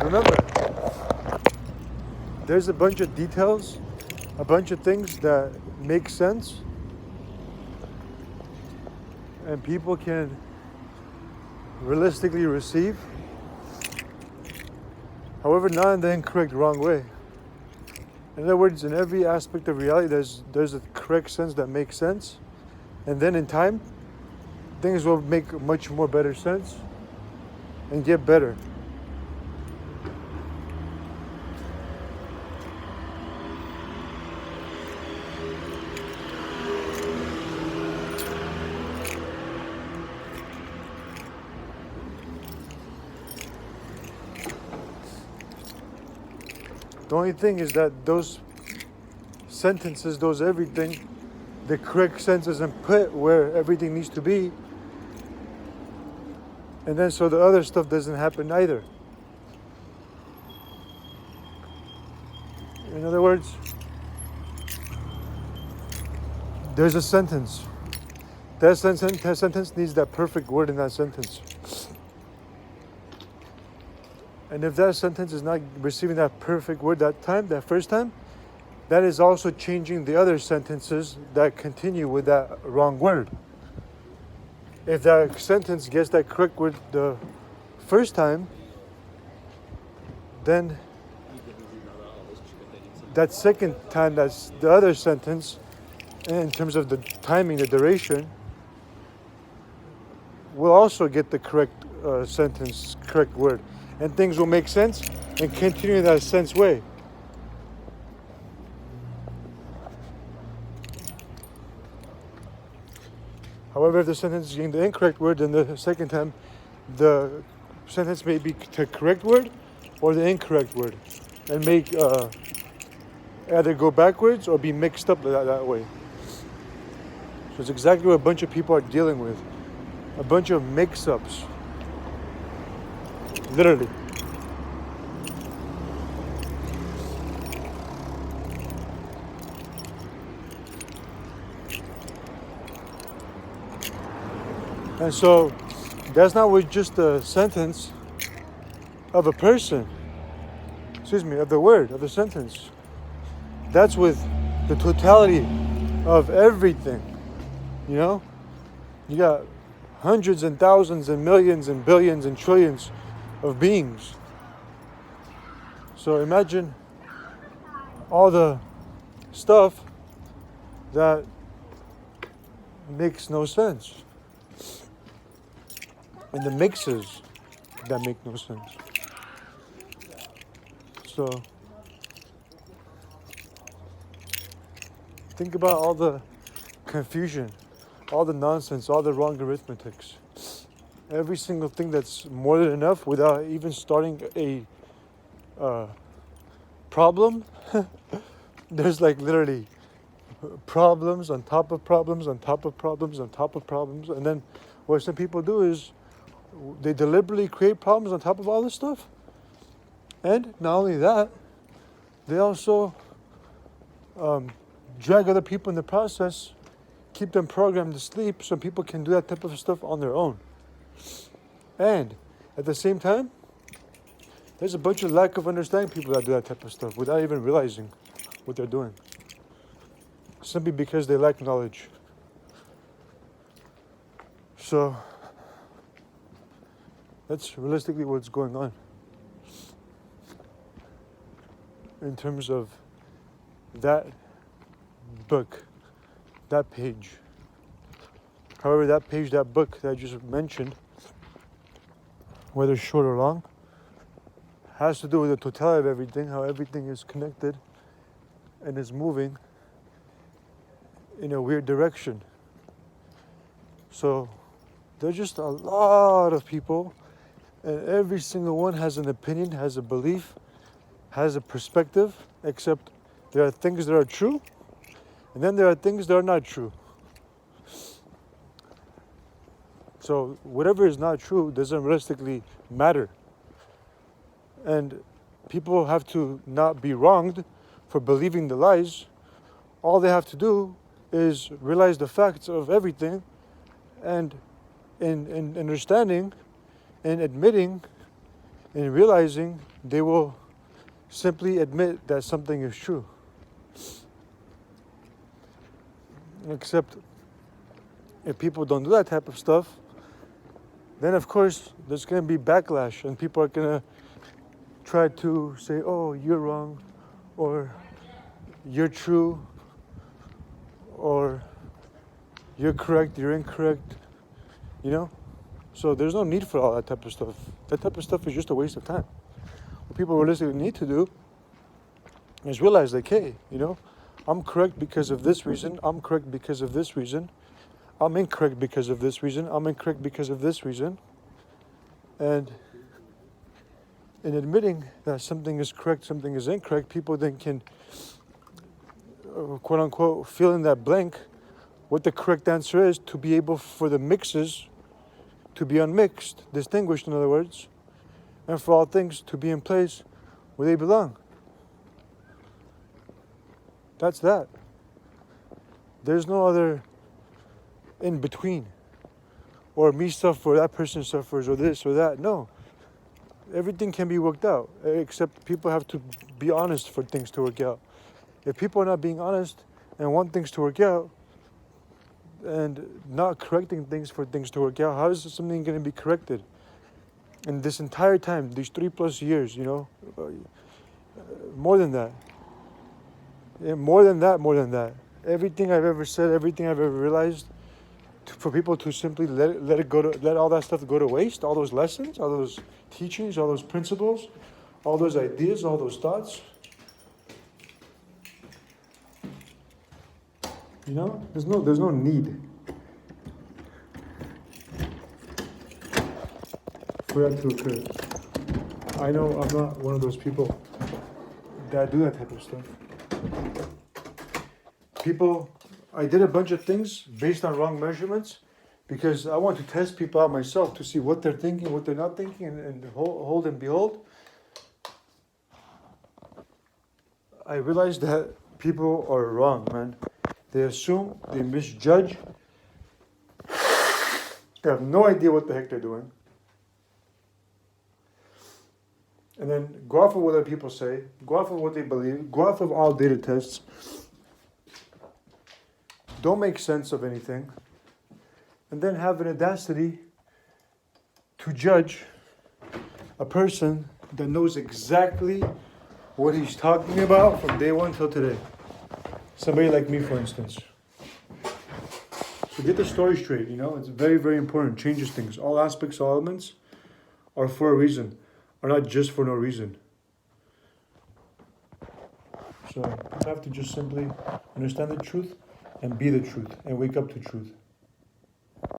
remember, there's a bunch of details, a bunch of things that make sense, and people can realistically receive. However, not in the incorrect, wrong way. In other words, in every aspect of reality, there's a correct sense that makes sense, and then in time, things will make much more better sense and get better. The only thing is that those sentences, those everything, the correct sense isn't put where everything needs to be. And then so the other stuff doesn't happen either. In other words, there's a sentence. That sentence needs that perfect word in that sentence. And if that sentence is not receiving that perfect word that first time, that is also changing the other sentences that continue with that wrong word. If that sentence gets that correct word the first time, then that second time, that's the other sentence, in terms of the timing, the duration, will also get the correct sentence, correct word. And things will make sense and continue in that sense way. However, if the sentence is getting the incorrect word, then the second time, the sentence may be the correct word or the incorrect word, and make either go backwards or be mixed up that way. So it's exactly what a bunch of people are dealing with. A bunch of mix-ups. Literally. And so that's not with just the sentence of a person. Of the word, of the sentence. That's with the totality of everything. You know? You got hundreds and thousands and millions and billions and trillions of beings. So imagine all the stuff that makes no sense. And the mixes that make no sense. So think about all the confusion, all the nonsense, all the wrong arithmetics. Every single thing that's more than enough without even starting a problem. There's like literally problems on top of problems on top of problems on top of problems. And then what some people do is they deliberately create problems on top of all this stuff. And not only that, they also drag other people in the process, keep them programmed to sleep so people can do that type of stuff on their own. And at the same time, there's a bunch of lack of understanding people that do that type of stuff without even realizing what they're doing. Simply because they lack knowledge. So that's realistically what's going on in terms of that book, that page. However, that page, that book that I just mentioned, whether short or long, has to do with the totality of everything, how everything is connected and is moving in a weird direction. So there's just a lot of people, and every single one has an opinion, has a belief, has a perspective, except there are things that are true, and then there are things that are not true. So whatever is not true doesn't realistically matter. And people have to not be wronged for believing the lies. All they have to do is realize the facts of everything, and in understanding and admitting and realizing they will simply admit that something is true. Except if people don't do that type of stuff, then of course there's going to be backlash and people are going to try to say, oh, you're wrong, or you're true, or you're correct, you're incorrect, you know? So there's no need for all that type of stuff. That type of stuff is just a waste of time. What people realistically need to do is realize, like, hey, you know, I'm correct because of this reason, I'm correct because of this reason, I'm incorrect because of this reason, I'm incorrect because of this reason. And in admitting that something is correct, something is incorrect, people then can, quote unquote, fill in that blank what the correct answer is, to be able for the mixes to be unmixed, distinguished in other words, and for all things to be in place where they belong. That's that. There's no other in between, or me suffer, that person suffers, or this or that. No. Everything can be worked out, except people have to be honest for things to work out. If people are not being honest and want things to work out, and not correcting things for things to work out, how is something going to be corrected? And this entire time, these 3+ years, you know, more than that. Yeah, more than that. Everything I've ever said, everything I've ever realized, for people to simply let all that stuff go to waste, all those lessons, all those teachings, all those principles, all those ideas, all those thoughts. You know, there's no need for that to occur. I know I'm not one of those people that do that type of stuff. I did a bunch of things based on wrong measurements because I want to test people out myself to see what they're thinking, what they're not thinking, and hold and behold, I realized that people are wrong, man. They assume, they misjudge, they have no idea what the heck they're doing. And then go off of what other people say, go off of what they believe, go off of all data tests. Don't make sense of anything. And then have an audacity to judge a person that knows exactly what he's talking about from day one till today. Somebody like me, for instance. So get the story straight, you know, it's very, very important. Changes things. All aspects, all elements are for a reason, are not just for no reason. So you have to just simply understand the truth and be the truth and wake up to truth.